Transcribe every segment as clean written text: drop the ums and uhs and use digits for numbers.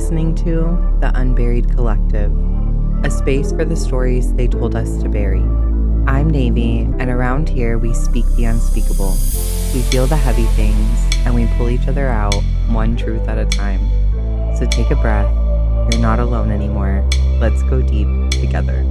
listening to The Unburied Collective, a space for the stories they told us to bury. I'm Navy, and around here we speak the unspeakable. We feel the heavy things, and we pull each other out, one truth at a time. So take a breath. You're not alone anymore. Let's go deep together.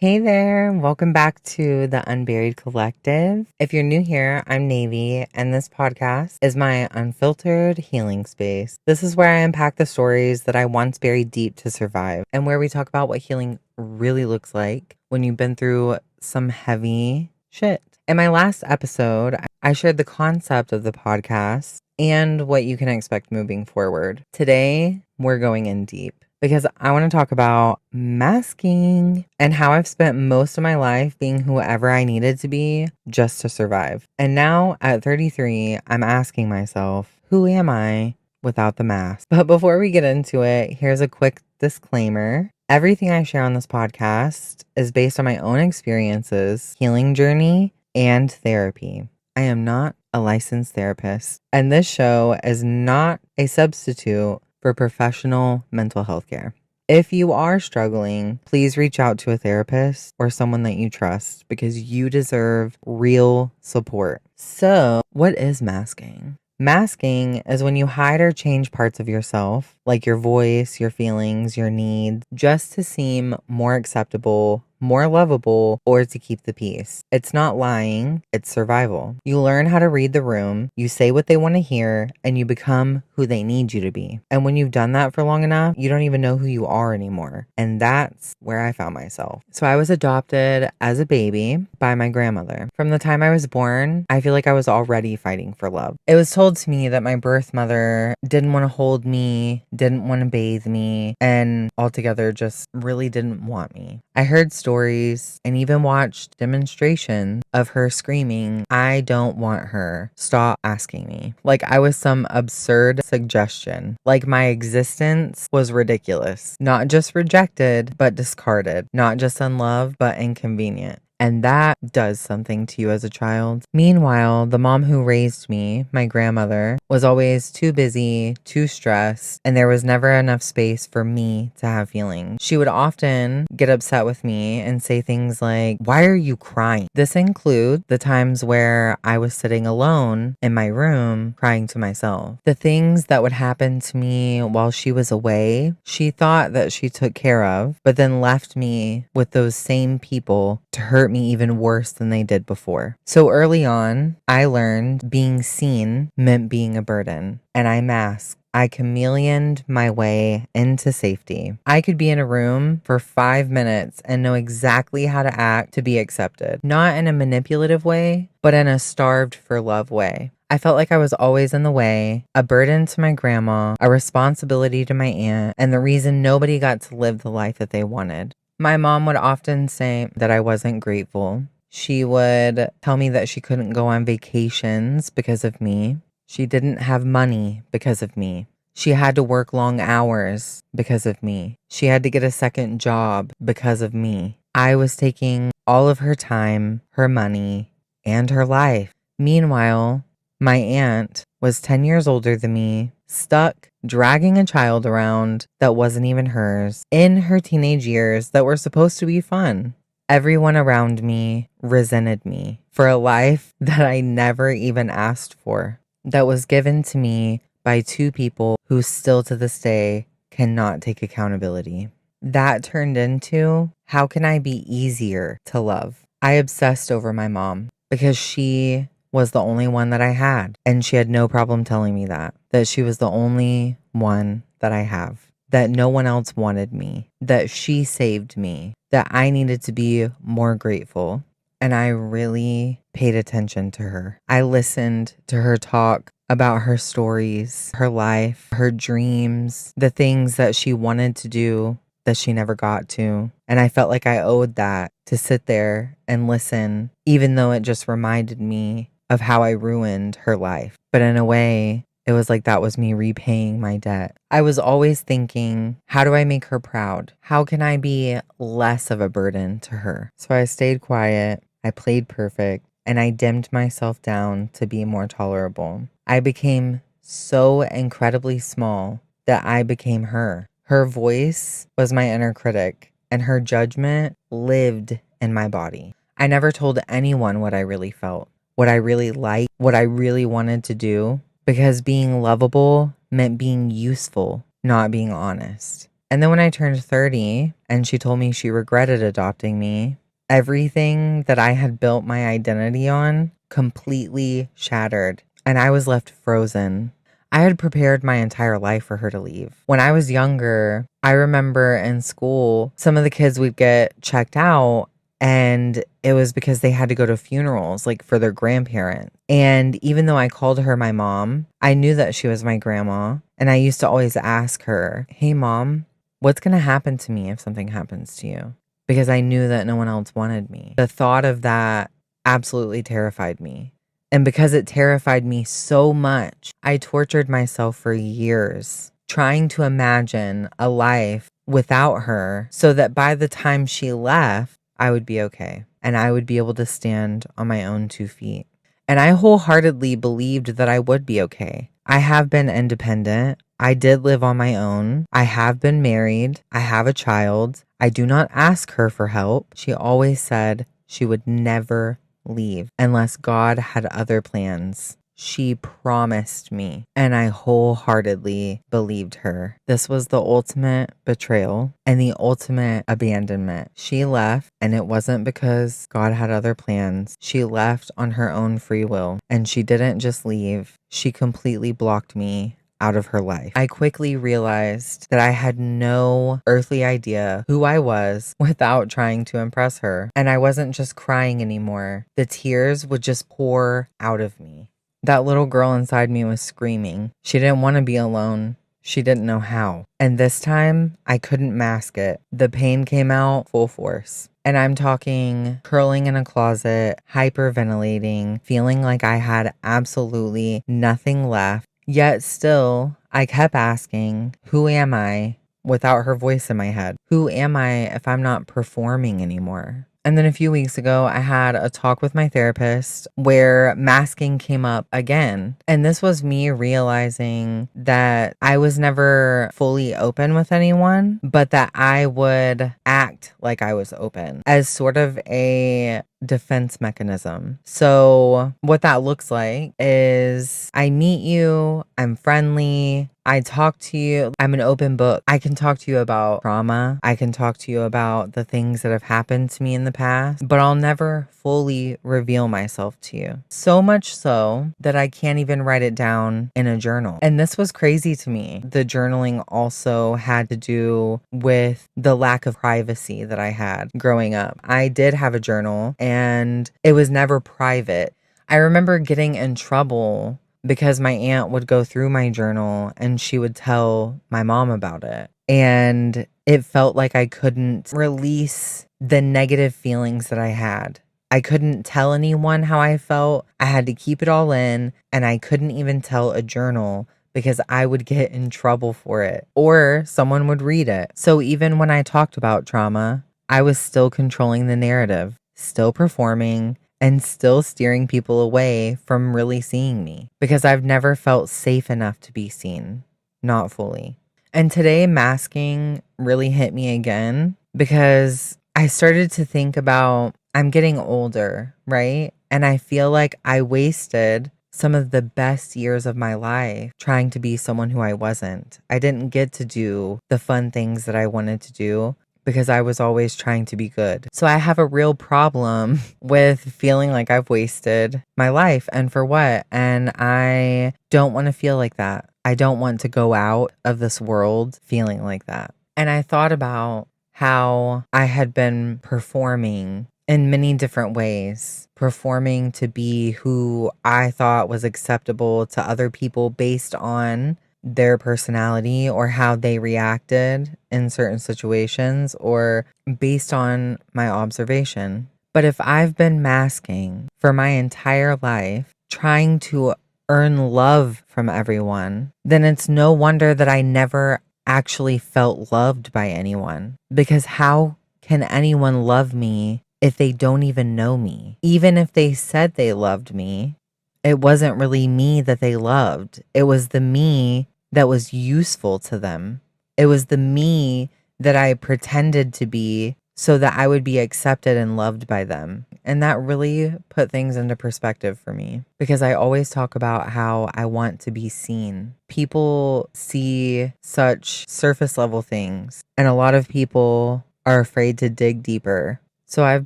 Hey there, welcome back to the Unburied Collective. If you're new here, I'm Navy, and this podcast is my unfiltered healing space. This is where I unpack the stories that I once buried deep to survive, and where we talk about what healing really looks like when you've been through some heavy shit. In my last episode, I shared the concept of the podcast and what you can expect moving forward. Today, we're going in deep, because I want to talk about masking and how I've spent most of my life being whoever I needed to be just to survive. And now at 33, I'm asking myself, who am I without the mask? But before we get into it, here's a quick disclaimer. Everything I share on this podcast is based on my own experiences, healing journey, and therapy. I am not a licensed therapist, and this show is not a substitute for professional mental health care. If you are struggling, please reach out to a therapist or someone that you trust, because you deserve real support. So, what is masking? Masking is when you hide or change parts of yourself, like your voice, your feelings, your needs, just to seem more acceptable, more lovable, or to keep the peace. It's not lying, it's survival. You learn how to read the room, you say what they want to hear, and you become who they need you to be. And when you've done that for long enough, you don't even know who you are anymore. And that's where I found myself. So I was adopted as a baby by my grandmother. From the time I was born, I feel like I was already fighting for love. It was told to me that my birth mother didn't want to hold me, didn't want to bathe me, and altogether just really didn't want me. I heard stories and even watched demonstrations of her screaming, "I don't want her. Stop asking me." Like I was some absurd suggestion. Like my existence was ridiculous. Not just rejected, but discarded. Not just unloved, but inconvenient. And that does something to you as a child. Meanwhile, the mom who raised me, my grandmother, was always too busy, too stressed, and there was never enough space for me to have feelings. She would often get upset with me and say things like, "Why are you crying?" This includes the times where I was sitting alone in my room crying to myself. The things that would happen to me while she was away, she thought that she took care of, but then left me with those same people to hurt me even worse than they did before. So early on, I learned being seen meant being a burden, and I masked. I chameleoned my way into safety. I could be in a room for 5 minutes and know exactly how to act to be accepted. Not in a manipulative way, but in a starved for love way. I felt like I was always in the way, a burden to my grandma, a responsibility to my aunt, and the reason nobody got to live the life that they wanted. My mom would often say that I wasn't grateful. She would tell me that she couldn't go on vacations because of me. She didn't have money because of me. She had to work long hours because of me. She had to get a second job because of me. I was taking all of her time, her money, and her life. Meanwhile, my aunt was 10 years older than me, stuck dragging a child around that wasn't even hers in her teenage years that were supposed to be fun. Everyone around me resented me for a life that I never even asked for, that was given to me by two people who still to this day cannot take accountability. That turned into, how can I be easier to love? I obsessed over my mom because she was the only one that I had. And she had no problem telling me that she was the only one that I have, that no one else wanted me, that she saved me, that I needed to be more grateful. And I really paid attention to her. I listened to her talk about her stories, her life, her dreams, the things that she wanted to do that she never got to. And I felt like I owed that to sit there and listen, even though it just reminded me of how I ruined her life. But in a way, It was like that was me repaying my debt. I was always thinking, how do I make her proud? How can I be less of a burden to her? So I stayed quiet, I played perfect, and I dimmed myself down to be more tolerable. I became so incredibly small that I became her. Her voice was my inner critic, and her judgment lived in my body. I never told anyone what I really felt, what I really liked, what I really wanted to do, because being lovable meant being useful, not being honest. And then when I turned 30 and she told me she regretted adopting me, everything that I had built my identity on completely shattered, and I was left frozen. I had prepared my entire life for her to leave. When I was younger, I remember in school, some of the kids would get checked out, and it was because they had to go to funerals, like for their grandparents. And even though I called her my mom, I knew that she was my grandma. And I used to always ask her, hey, mom, what's going to happen to me if something happens to you? Because I knew that no one else wanted me. The thought of that absolutely terrified me. And because it terrified me so much, I tortured myself for years trying to imagine a life without her so that by the time she left, I would be okay and I would be able to stand on my own 2 feet. And I wholeheartedly believed that I would be okay. I have been independent. I did live on my own. I have been married. I have a child. I do not ask her for help. She always said she would never leave unless God had other plans. She promised me, and I wholeheartedly believed her. This was the ultimate betrayal and the ultimate abandonment. She left, and it wasn't because God had other plans. She left on her own free will, and she didn't just leave. She completely blocked me out of her life. I quickly realized that I had no earthly idea who I was without trying to impress her. And I wasn't just crying anymore. The tears would just pour out of me. That little girl inside me was screaming. She didn't want to be alone. She didn't know how. And this time, I couldn't mask it. The pain came out full force. And I'm talking curling in a closet, hyperventilating, feeling like I had absolutely nothing left. Yet still, I kept asking, who am I without her voice in my head? Who am I if I'm not performing anymore? And then a few weeks ago, I had a talk with my therapist where masking came up again. And this was me realizing that I was never fully open with anyone, but that I would act like I was open as sort of a defense mechanism. So what that looks like is I meet you, I'm friendly, I talk to you, I'm an open book. I can talk to you about trauma. I can talk to you about the things that have happened to me in the past, but I'll never fully reveal myself to you. So much so that I can't even write it down in a journal. And this was crazy to me. The journaling also had to do with the lack of privacy that I had growing up. I did have a journal and it was never private. I remember getting in trouble because my aunt would go through my journal and she would tell my mom about it. And it felt like I couldn't release the negative feelings that I had. I couldn't tell anyone how I felt. I had to keep it all in, and I couldn't even tell a journal because I would get in trouble for it or someone would read it. So even when I talked about trauma, I was still controlling the narrative, still performing, and still steering people away from really seeing me because I've never felt safe enough to be seen, not fully. And today, masking really hit me again because I started to think about I'm getting older, right? And I feel like I wasted some of the best years of my life trying to be someone who I wasn't. I didn't get to do the fun things that I wanted to do because I was always trying to be good. So I have a real problem with feeling like I've wasted my life, and for what? And I don't want to feel like that. I don't want to go out of this world feeling like that. And I thought about how I had been performing in many different ways, performing to be who I thought was acceptable to other people based on their personality or how they reacted in certain situations or based on my observation. But if I've been masking for my entire life, trying to earn love from everyone, then it's no wonder that I never actually felt loved by anyone. Because how can anyone love me if they don't even know me? Even if they said they loved me, it wasn't really me that they loved. It was the me that was useful to them. It was the me that I pretended to be so that I would be accepted and loved by them. And that really put things into perspective for me, because I always talk about how I want to be seen. People see such surface level things, and a lot of people are afraid to dig deeper. So I've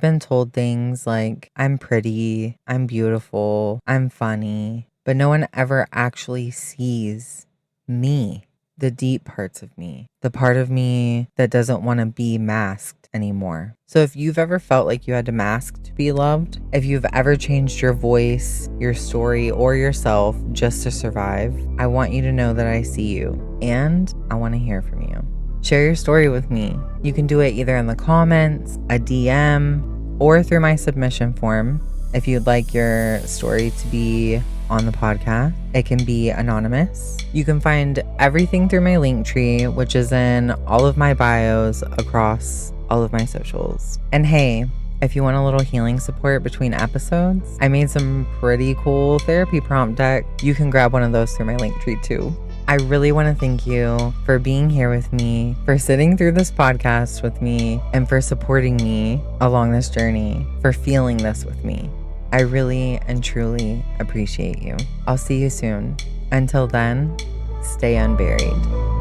been told things like, I'm pretty, I'm beautiful, I'm funny, but no one ever actually sees me, the deep parts of me, the part of me that doesn't want to be masked anymore. So if you've ever felt like you had to mask to be loved, if you've ever changed your voice, your story, or yourself just to survive, I want you to know that I see you and I want to hear from you. Share your story with me. You can do it either in the comments, a DM, or through my submission form. If you'd like your story to be on the podcast, it can be anonymous. You can find everything through my link tree, which is in all of my bios across all of my socials. And hey, if you want a little healing support between episodes, I made some pretty cool therapy prompt deck. You can grab one of those through my link tree too. I really want to thank you for being here with me, for sitting through this podcast with me, and for supporting me along this journey, for feeling this with me. I really and truly appreciate you. I'll see you soon. Until then, stay unburied.